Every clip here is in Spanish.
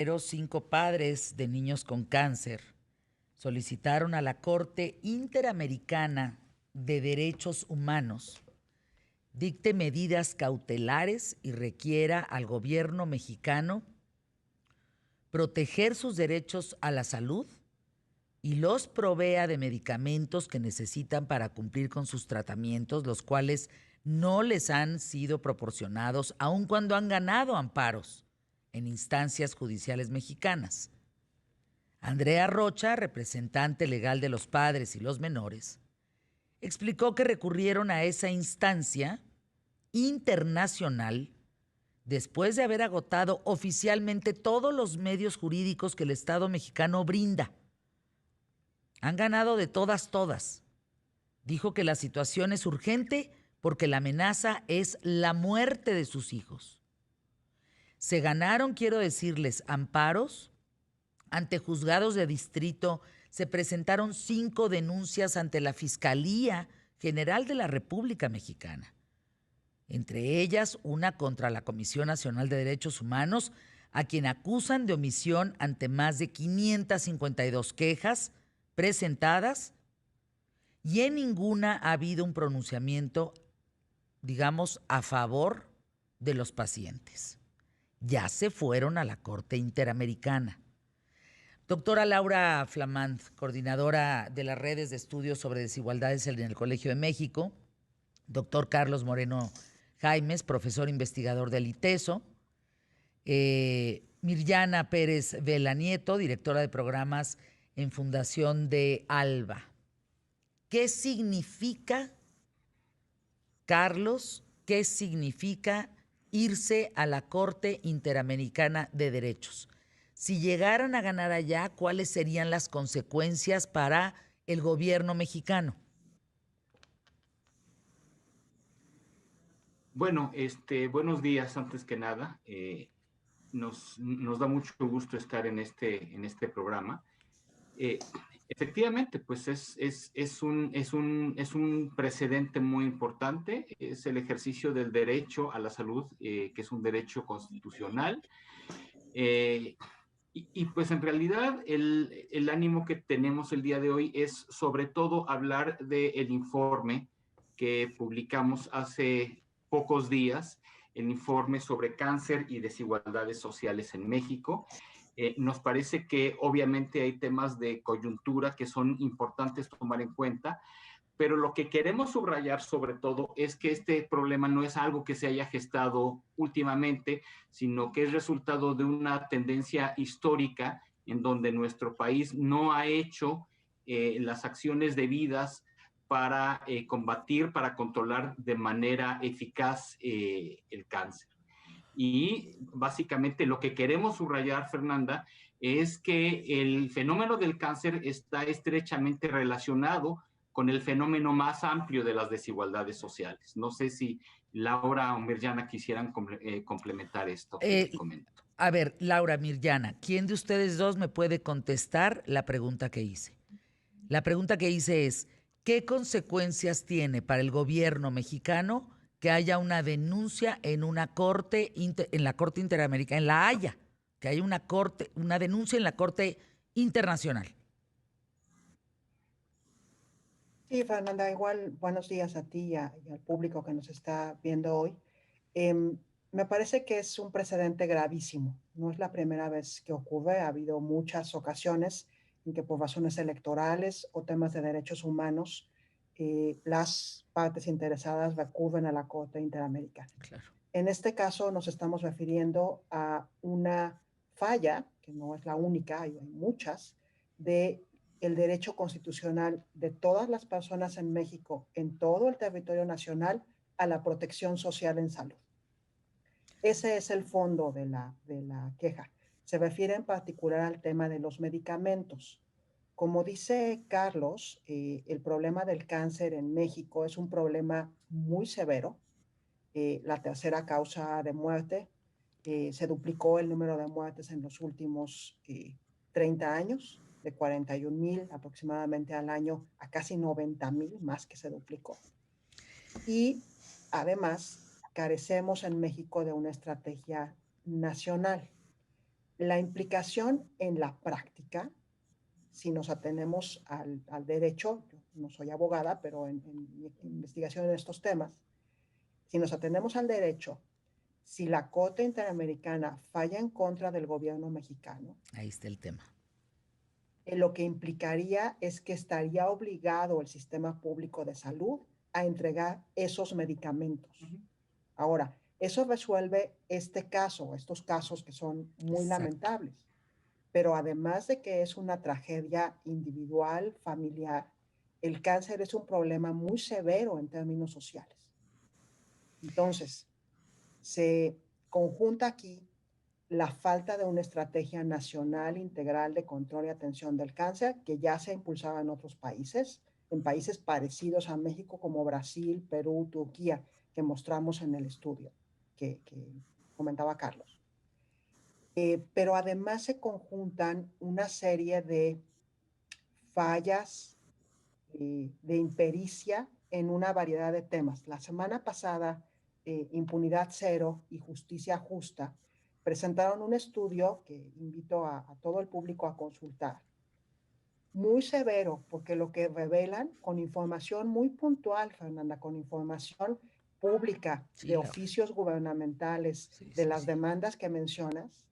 5 padres de niños con cáncer solicitaron a la Corte Interamericana de Derechos Humanos dicte medidas cautelares y requiera al gobierno mexicano proteger sus derechos a la salud y los provea de medicamentos que necesitan para cumplir con sus tratamientos, los cuales no les han sido proporcionados, aun cuando han ganado amparos en instancias judiciales mexicanas. Andrea Rocha, representante legal de los padres y los menores, explicó que recurrieron a esa instancia internacional después de haber agotado oficialmente todos los medios jurídicos que el Estado mexicano brinda. Han ganado de todas. Dijo que la situación es urgente porque la amenaza es la muerte de sus hijos. Se ganaron, quiero decirles, amparos ante juzgados de distrito. Se presentaron 5 denuncias ante la Fiscalía General de la República Mexicana. Entre ellas, una contra la Comisión Nacional de Derechos Humanos, a quien acusan de omisión ante más de 552 quejas presentadas, y en ninguna ha habido un pronunciamiento, digamos, a favor de los pacientes. Ya se fueron a la Corte Interamericana. Doctora Laura Flamand, coordinadora de las redes de estudios sobre desigualdades en el Colegio de México. Doctor Carlos Moreno Jaimes, profesor investigador del ITESO. Mirjana Pérez Vela Nieto, directora de programas en Fundación de ALBA. ¿Qué significa, Carlos, qué significa irse a la Corte Interamericana de Derechos? Si llegaran a ganar allá, ¿cuáles serían las consecuencias para el gobierno mexicano? Bueno, buenos días antes que nada. Nos da mucho gusto estar en este programa. Eh, Efectivamente, pues es un precedente muy importante. Es el ejercicio del derecho a la salud, que es un derecho constitucional. Eh, pues en realidad el ánimo que tenemos el día de hoy es sobre todo hablar del informe que publicamos hace pocos días, el informe sobre cáncer y desigualdades sociales en México. Nos parece que obviamente hay temas de coyuntura que son importantes tomar en cuenta, pero lo que queremos subrayar sobre todo es que este problema no es algo que se haya gestado últimamente, sino que es resultado de una tendencia histórica en donde nuestro país no ha hecho las acciones debidas para combatir, para controlar de manera eficaz el cáncer. Y básicamente lo que queremos subrayar, Fernanda, es que el fenómeno del cáncer está estrechamente relacionado con el fenómeno más amplio de las desigualdades sociales. No sé si Laura o Mirjana quisieran complementar esto que Eh, comento. a ver, Laura, Mirjana, ¿quién de ustedes dos me puede contestar la pregunta que hice? La pregunta que hice es, ¿qué consecuencias tiene para el gobierno mexicano que haya una denuncia en una corte, en la Corte Interamericana, en La Haya, que haya una denuncia en la Corte Internacional? Sí, Fernanda, igual buenos días a ti y al público que nos está viendo hoy. Em, Me parece que es un precedente gravísimo. No es la primera vez que ocurre. Ha habido muchas ocasiones en que por razones electorales o temas de derechos humanos, las partes interesadas recurren a la Corte Interamericana. Claro. En este caso nos estamos refiriendo a una falla, que no es la única, hay muchas, de el derecho constitucional de todas las personas en México, en todo el territorio nacional, a la protección social en salud. Ese es el fondo de la queja. Se refiere en particular al tema de los medicamentos. Como dice Carlos, el problema del cáncer en México es un problema muy severo, la tercera causa de muerte. Se duplicó el número de muertes en los últimos 30 años, de 41,000 aproximadamente al año a casi 90,000, más que se duplicó. Y además, carecemos en México de una estrategia nacional. La implicación en la práctica, si nos atenemos al derecho, yo no soy abogada, pero en mi investigación en estos temas, si nos atenemos al derecho, si la Corte Interamericana falla en contra del gobierno mexicano, Ahí está el tema. lo que implicaría es que estaría obligado el sistema público de salud a entregar esos medicamentos. Ahora, eso resuelve este caso, estos casos que son muy Exacto. lamentables, pero además de que es una tragedia individual, familiar, el cáncer es un problema muy severo en términos sociales. Entonces, se conjunta aquí la falta de una estrategia nacional integral de control y atención del cáncer, que ya se ha impulsado en otros países, en países parecidos a México como Brasil, Perú, Turquía, que mostramos en el estudio que comentaba Carlos. Pero además se conjuntan una serie de fallas, de impericia en una variedad de temas. La semana pasada, Impunidad Cero y Justicia Justa presentaron un estudio que invito a todo el público a consultar. Muy severo, porque lo que revelan con información muy puntual, Fernanda, con información pública de Laura. oficios gubernamentales, de las sí. demandas que mencionas,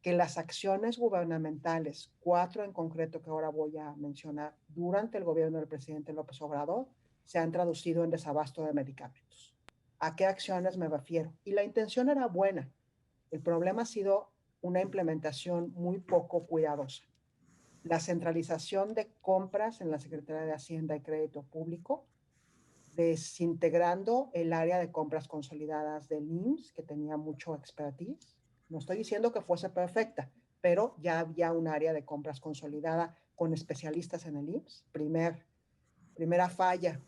que las acciones gubernamentales, 4 en concreto que ahora voy a mencionar, durante el gobierno del presidente López Obrador, se han traducido en desabasto de medicamentos. ¿A qué acciones me refiero? Y la intención era buena. El problema ha sido una implementación muy poco cuidadosa. La centralización de compras en la Secretaría de Hacienda y Crédito Público, desintegrando el área de compras consolidadas del IMSS, que tenía mucho expertise. No estoy diciendo que fuese perfecta, pero ya había un área de compras consolidada con especialistas en el IMSS. Primera falla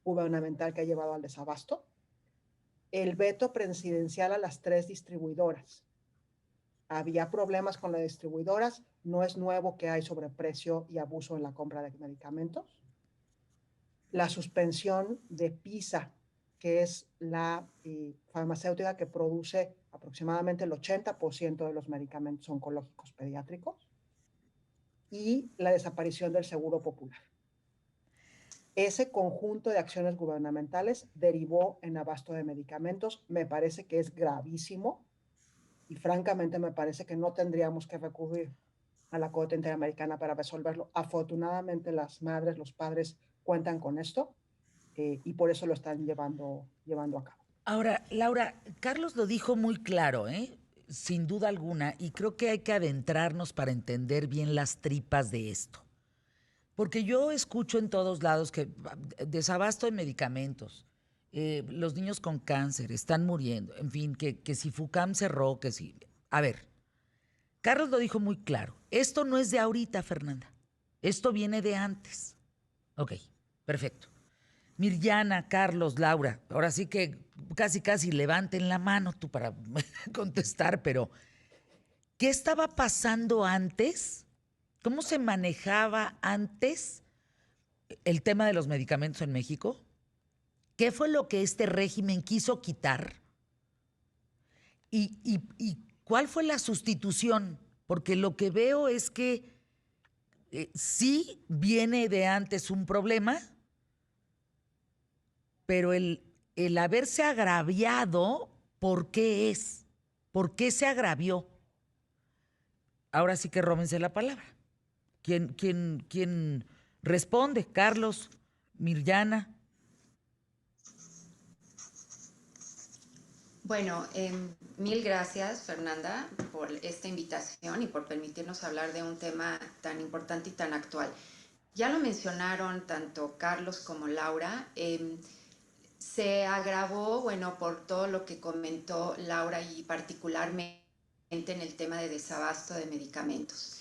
gubernamental que ha llevado al desabasto. El veto presidencial a las 3 distribuidoras. Había problemas con las distribuidoras, no es nuevo que hay sobreprecio y abuso en la compra de medicamentos. La suspensión de PISA, que es la farmacéutica que produce aproximadamente el 80% de los medicamentos oncológicos pediátricos, y la desaparición del Seguro Popular. Ese conjunto de acciones gubernamentales derivó en abasto de medicamentos. Me parece que es gravísimo y francamente me parece que no tendríamos que recurrir a la Corte Interamericana para resolverlo. Afortunadamente las madres, los padres cuentan con esto y por eso lo están llevando a cabo. Ahora, Laura, Carlos lo dijo muy claro, ¿eh? Sin duda alguna, y creo que hay que adentrarnos para entender bien las tripas de esto. Porque yo escucho en todos lados que desabasto de medicamentos, los niños con cáncer están muriendo, en fin, que si FUCAM cerró, que si... A ver, Carlos lo dijo muy claro, esto no es de ahorita, Fernanda, esto viene de antes. Ok, perfecto. Mirjana, Carlos, Laura, ahora sí que casi levanten la mano tú para contestar, pero ¿qué estaba pasando antes? ¿Cómo se manejaba antes el tema de los medicamentos en México? ¿Qué fue lo que este régimen quiso quitar? ¿Y cuál fue la sustitución? Porque lo que veo es que sí viene de antes un problema, pero el haberse agraviado, ¿por qué es? ¿Por qué se agravió? Ahora sí que róbense la palabra. ¿Quién responde? Carlos, Mirjana. Bueno, mil gracias, Fernanda, por esta invitación y por permitirnos hablar de un tema tan importante y tan actual. Ya lo mencionaron tanto Carlos como Laura. Se agravó, bueno, por todo lo que comentó Laura y particularmente en el tema de desabasto de medicamentos.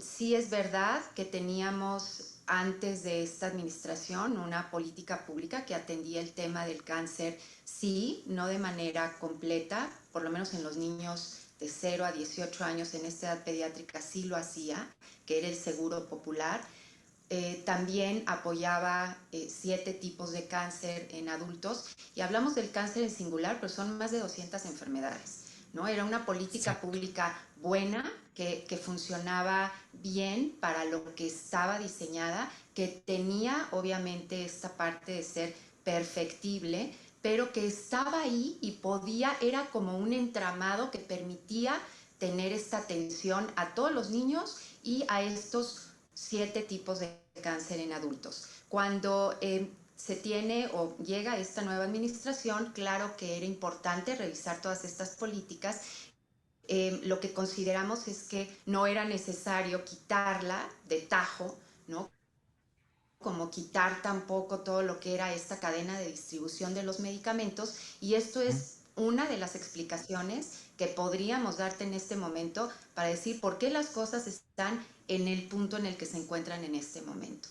Sí es verdad que teníamos antes de esta administración una política pública que atendía el tema del cáncer, sí, no de manera completa, por lo menos en los niños de 0 a 18 años en esta edad pediátrica sí lo hacía, que era el Seguro Popular. También apoyaba 7 tipos de cáncer en adultos y hablamos del cáncer en singular, pero son más de 200 enfermedades. ¿no? Era una política pública buena, que funcionaba bien para lo que estaba diseñada, que tenía obviamente esta parte de ser perfectible, pero que estaba ahí y era como un entramado que permitía tener esta atención a todos los niños y a estos 7 tipos de cáncer en adultos. Cuando se tiene o llega esta nueva administración, claro que era importante revisar todas estas políticas. Lo que consideramos es que no era necesario quitarla de tajo, ¿no? Como quitar tampoco todo lo que era esta cadena de distribución de los medicamentos, y esto es una de las explicaciones que podríamos darte en este momento para decir por qué las cosas están en el punto en el que se encuentran en este momento.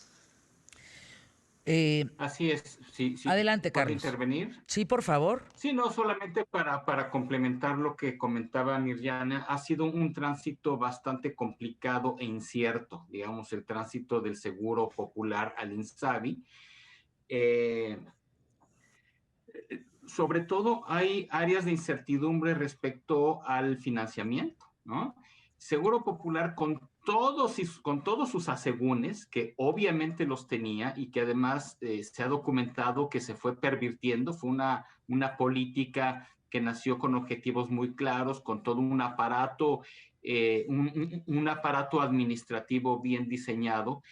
Así es, sí, Adelante, ¿puedo Carlos. intervenir? Sí, por favor. Sí, no, solamente para complementar lo que comentaba Mirjana, ha sido un tránsito bastante complicado e incierto, digamos, el tránsito del Seguro Popular al INSABI. Sobre todo hay áreas de incertidumbre respecto al financiamiento, ¿no? Seguro Popular con todos sus asegúnes, que obviamente los tenía y que además se ha documentado que se fue pervirtiendo, fue una política que nació con objetivos muy claros, con todo un aparato, un aparato administrativo bien diseñado,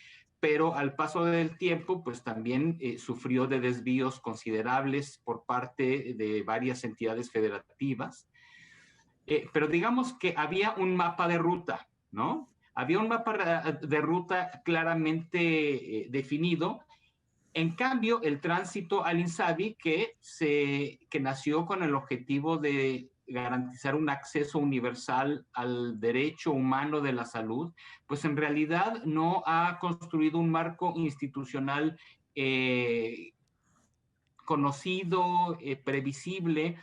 pero al paso del tiempo, pues también sufrió de desvíos considerables por parte de varias entidades federativas. Pero digamos que había un mapa de ruta, ¿no? Había un mapa de ruta claramente definido. En cambio, el tránsito al INSABI, que nació con el objetivo de garantizar un acceso universal al derecho humano de la salud, pues en realidad no ha construido un marco institucional conocido, previsible.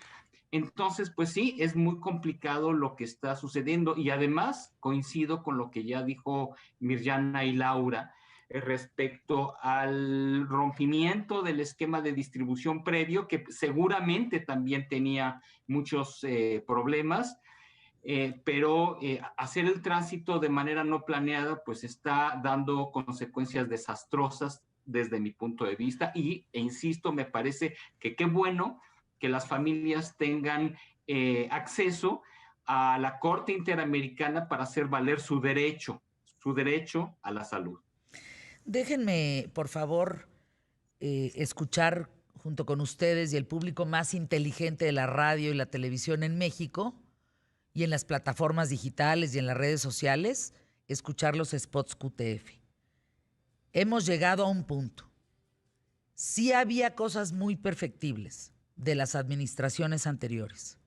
Entonces, pues sí, es muy complicado lo que está sucediendo, y además coincido con lo que ya dijo Mirjana y Laura respecto al rompimiento del esquema de distribución previo, que seguramente también tenía muchos problemas, pero hacer el tránsito de manera no planeada pues está dando consecuencias desastrosas desde mi punto de vista, e insisto, me parece que qué bueno que las familias tengan acceso a la Corte Interamericana para hacer valer su derecho a la salud. Déjenme, por favor, escuchar junto con ustedes y el público más inteligente de la radio y la televisión en México y en las plataformas digitales y en las redes sociales, escuchar los spots QTF. Hemos llegado a un punto. Sí había cosas muy perfectibles de las administraciones anteriores.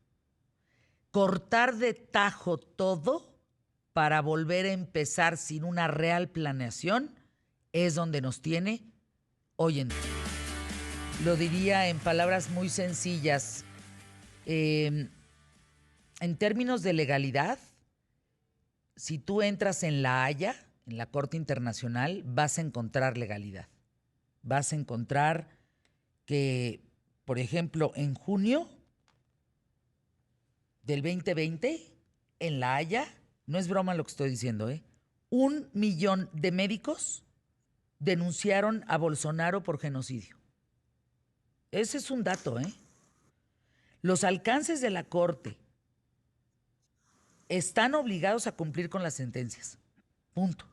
Cortar de tajo todo para volver a empezar sin una real planeación es donde nos tiene hoy en día. Lo diría en palabras muy sencillas. En términos de legalidad, si tú entras en La Haya, en la Corte Internacional, vas a encontrar legalidad. Vas a encontrar que, por ejemplo, en junio del 2020, en La Haya, no es broma lo que estoy diciendo, 1 millón de médicos denunciaron a Bolsonaro por genocidio. Ese es un dato, Los alcances de la Corte están obligados a cumplir con las sentencias. Punto.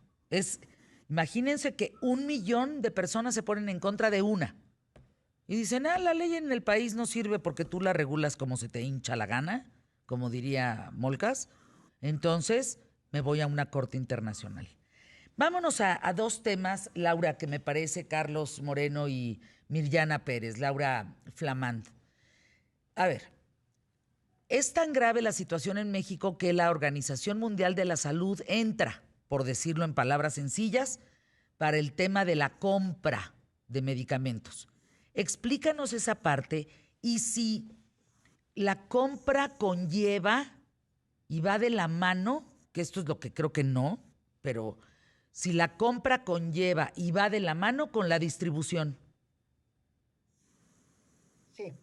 Imagínense que 1 millón de personas se ponen en contra de una. Y dicen, la ley en el país no sirve porque tú la regulas como se te hincha la gana, como diría Molcas. Entonces, me voy a una corte internacional. Vámonos a 2 temas, Laura, que me parece, Carlos Moreno y Mirjana Pérez, Laura Flamand. A ver, es tan grave la situación en México que la Organización Mundial de la Salud entra, por decirlo en palabras sencillas, para el tema de la compra de medicamentos. Explícanos esa parte y si la compra conlleva y va de la mano, que esto es lo que creo que no, pero si la compra conlleva y va de la mano con la distribución. Sí,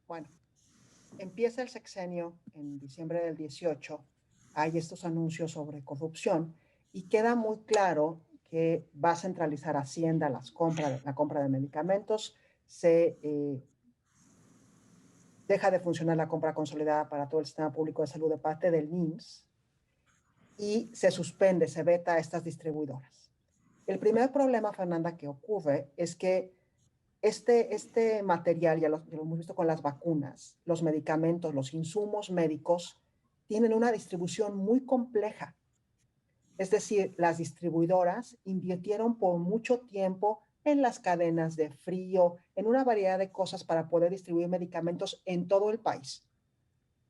bueno, empieza el sexenio en diciembre del 18, hay estos anuncios sobre corrupción y queda muy claro que va a centralizar Hacienda la compra de medicamentos, deja de funcionar la compra consolidada para todo el sistema público de salud de parte del IMSS y se suspende, se veta a estas distribuidoras. El primer problema, Fernanda, que ocurre es que este material, ya lo hemos visto con las vacunas, los medicamentos, los insumos médicos, tienen una distribución muy compleja. Es decir, las distribuidoras invirtieron por mucho tiempo en las cadenas de frío, en una variedad de cosas para poder distribuir medicamentos en todo el país.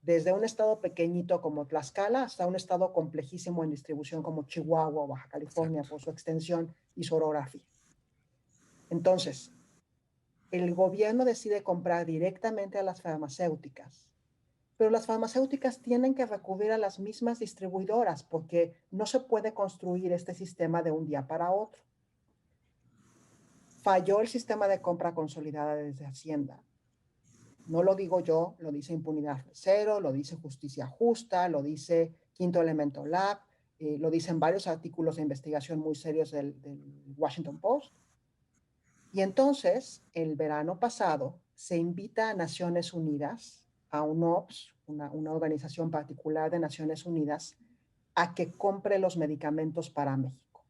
Desde un estado pequeñito como Tlaxcala hasta un estado complejísimo en distribución como Chihuahua o Baja California. Exacto. Por su extensión y su orografía. Entonces, el gobierno decide comprar directamente a las farmacéuticas, pero las farmacéuticas tienen que recurrir a las mismas distribuidoras porque no se puede construir este sistema de un día para otro. Falló el sistema de compra consolidada desde Hacienda. No lo digo yo, lo dice Impunidad Cero, lo dice Justicia Justa, lo dice Quinto Elemento Lab, lo dicen varios artículos de investigación muy serios del Washington Post. Y entonces, el verano pasado, se invita a Naciones Unidas, a UNOPS, una organización particular de Naciones Unidas, a que compre los medicamentos para México.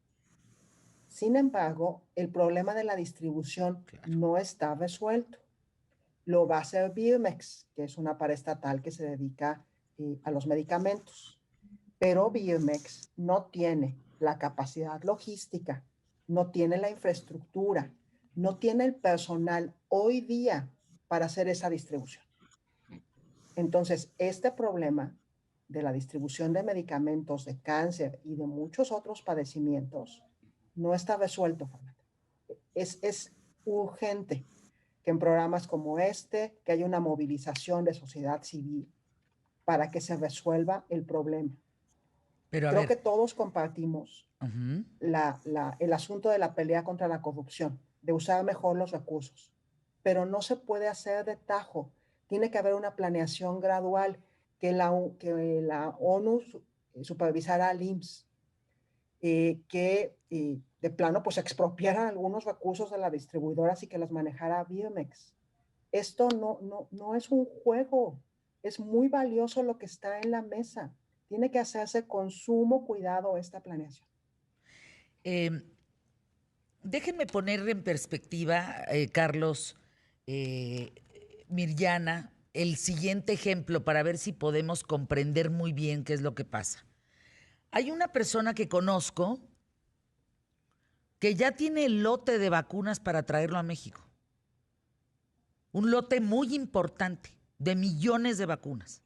Sin embargo, el problema de la distribución no está resuelto. Lo va a hacer Birmex, que es una paraestatal que se dedica a los medicamentos. Pero Birmex no tiene la capacidad logística, no tiene la infraestructura, no tiene el personal hoy día para hacer esa distribución. Entonces, este problema de la distribución de medicamentos de cáncer y de muchos otros padecimientos no está resuelto, Fernanda. Es urgente que en programas como este, que haya una movilización de sociedad civil para que se resuelva el problema. Pero creo que todos compartimos el asunto de la pelea contra la corrupción, de usar mejor los recursos, pero no se puede hacer de tajo. Tiene que haber una planeación gradual, que la ONU supervisara al IMSS, que de plano pues expropiaran algunos recursos de las distribuidoras y que las manejara Birmex. Esto no es un juego, es muy valioso lo que está en la mesa. Tiene que hacerse con sumo cuidado esta planeación. Déjenme poner en perspectiva, Carlos, Mirjana, el siguiente ejemplo para ver si podemos comprender muy bien qué es lo que pasa. Hay una persona que conozco que ya tiene el lote de vacunas para traerlo a México. Un lote muy importante, de millones de vacunas.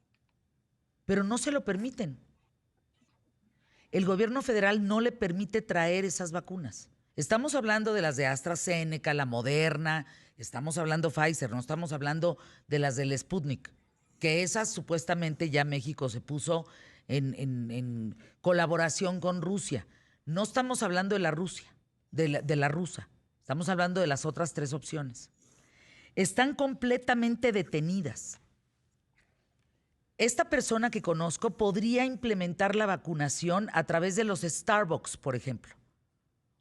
Pero no se lo permiten. El gobierno federal no le permite traer esas vacunas. Estamos hablando de las de AstraZeneca, la Moderna, estamos hablando Pfizer, no estamos hablando de las del Sputnik, que esas supuestamente ya México se puso en colaboración con Rusia. No estamos hablando de la Rusia, de la rusa, estamos hablando de las otras 3 opciones. Están completamente detenidas. Esta persona que conozco podría implementar la vacunación a través de los Starbucks, por ejemplo,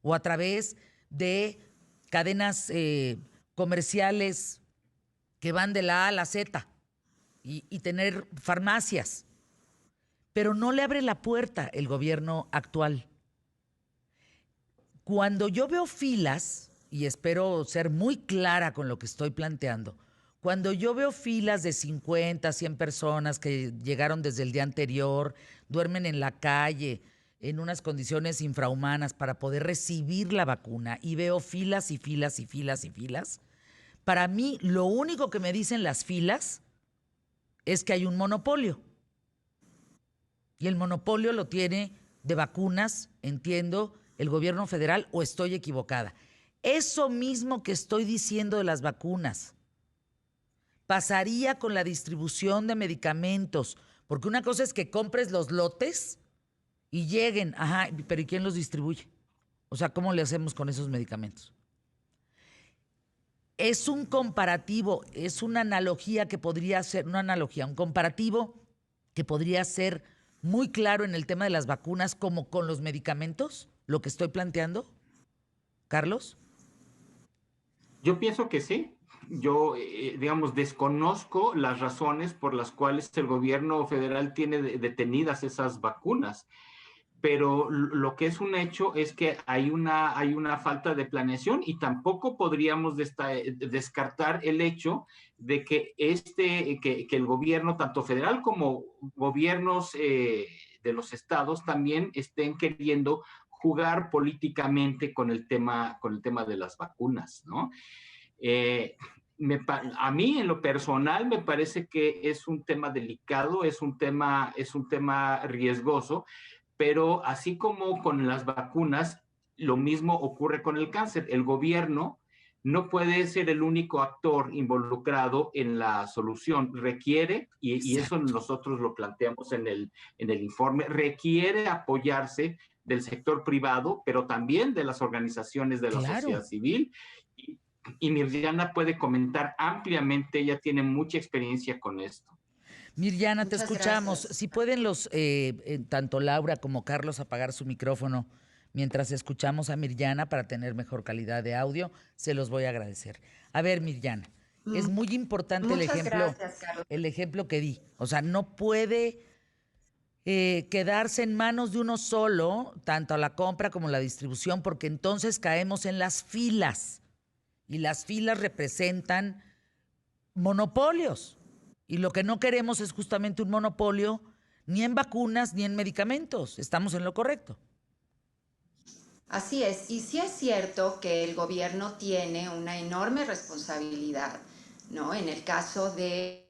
o a través de cadenas comerciales que van de la A a la Z y tener farmacias. Pero no le abre la puerta el gobierno actual. Cuando yo veo filas, y espero ser muy clara con lo que estoy planteando, cuando yo veo filas de 50, 100 personas que llegaron desde el día anterior, duermen en la calle, en unas condiciones infrahumanas para poder recibir la vacuna, y veo filas y filas y filas y filas, para mí lo único que me dicen las filas es que hay un monopolio. Y el monopolio lo tiene de vacunas, entiendo, el gobierno federal, o estoy equivocada. Eso mismo que estoy diciendo de las vacunas pasaría con la distribución de medicamentos, porque una cosa es que compres los lotes y lleguen, pero ¿y quién los distribuye? O sea, ¿cómo le hacemos con esos medicamentos? Es un comparativo, es una analogía que podría ser, una analogía, un comparativo que podría ser muy claro en el tema de las vacunas como con los medicamentos, lo que estoy planteando, Carlos. Yo pienso que sí. Yo, digamos, desconozco las razones por las cuales el gobierno federal tiene detenidas esas vacunas, pero lo que es un hecho es que hay una falta de planeación y tampoco podríamos descartar el hecho de que, que el gobierno, tanto federal como gobiernos de los estados, también estén queriendo jugar políticamente con el tema de las vacunas, ¿no? Eh, a mí, en lo personal, me parece que es un tema delicado, es un tema riesgoso, pero así como con las vacunas, lo mismo ocurre con el cáncer. El gobierno no puede ser el único actor involucrado en la solución. Requiere, y eso nosotros lo planteamos en el informe, requiere apoyarse del sector privado, pero también de las organizaciones de la sociedad Claro. civil. Y Mirjana puede comentar ampliamente, ella tiene mucha experiencia con esto. Mirjana, te Muchas escuchamos. gracias. Si pueden tanto Laura como Carlos apagar su micrófono mientras escuchamos a Mirjana para tener mejor calidad de audio, se los voy a agradecer. A ver, Mirjana, es muy importante Muchas gracias, Carlos. el ejemplo que di. O sea, no puede quedarse en manos de uno solo, tanto la compra como la distribución, porque entonces caemos en las filas. Y las filas representan monopolios. Y lo que no queremos es justamente un monopolio ni en vacunas ni en medicamentos. Estamos en lo correcto. Así es, y sí es cierto que el gobierno tiene una enorme responsabilidad, ¿no? En el caso de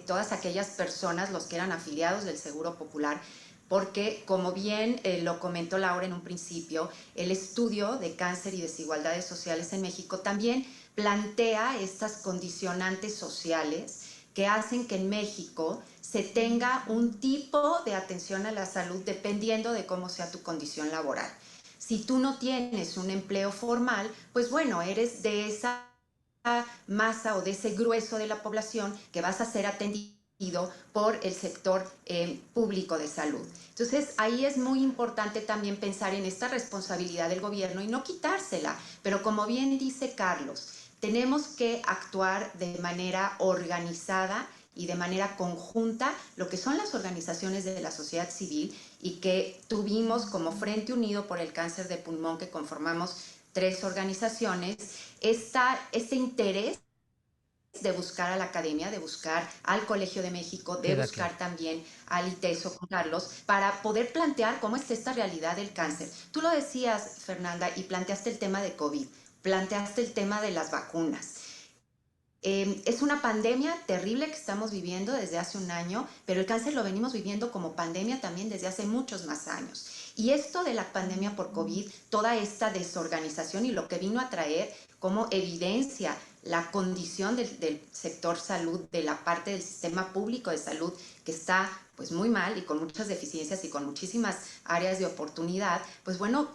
todas aquellas personas, los que eran afiliados del Seguro Popular, porque como bien lo comentó Laura en un principio, el estudio de cáncer y desigualdades sociales en México también plantea estas condicionantes sociales que hacen que en México se tenga un tipo de atención a la salud dependiendo de cómo sea tu condición laboral. Si tú no tienes un empleo formal, pues bueno, eres de esa masa o de ese grueso de la población que vas a ser atendido por el sector público de salud. Entonces, ahí es muy importante también pensar en esta responsabilidad del gobierno y no quitársela, pero como bien dice Carlos, tenemos que actuar de manera organizada y de manera conjunta lo que son las organizaciones de la sociedad civil y que tuvimos como Frente Unido por el Cáncer de Pulmón, que conformamos 3 organizaciones, este interés de buscar a la academia, de buscar al Colegio de México, de buscar también al ITESO con Carlos, para poder plantear cómo está esta realidad del cáncer. Tú lo decías, Fernanda, y planteaste el tema de COVID, planteaste el tema de las vacunas. Es una pandemia terrible que estamos viviendo desde hace un año, pero el cáncer lo venimos viviendo como pandemia también desde hace muchos más años. Y esto de la pandemia por COVID, toda esta desorganización y lo que vino a traer como evidencia la condición del sector salud, de la parte del sistema público de salud que está pues muy mal y con muchas deficiencias y con muchísimas áreas de oportunidad, pues bueno,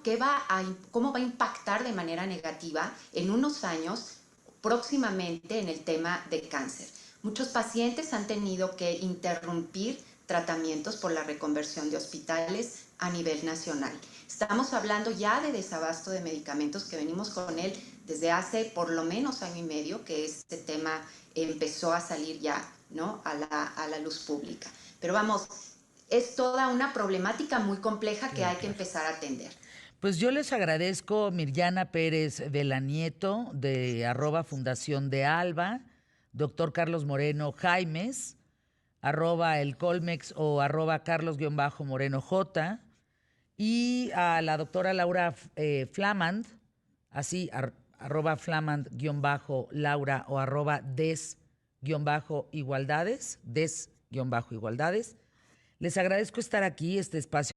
¿cómo va a impactar de manera negativa en unos años próximamente en el tema de cáncer? Muchos pacientes han tenido que interrumpir tratamientos por la reconversión de hospitales a nivel nacional. Estamos hablando ya de desabasto de medicamentos que venimos con él desde hace por lo menos año y medio que este tema empezó a salir ya, ¿no?, a la luz pública. Pero vamos, es toda una problemática muy compleja que hay que empezar a atender. Pues yo les agradezco, Mirjana Pérez de la Nieto, de @Fundación de Alba, doctor Carlos Moreno Jaimes, @el Colmex o @Carlos-Moreno J, y a la doctora Laura Flamand, así, @Flamand-Laura o @des-igualdades, des-igualdades. Les agradezco estar aquí, este espacio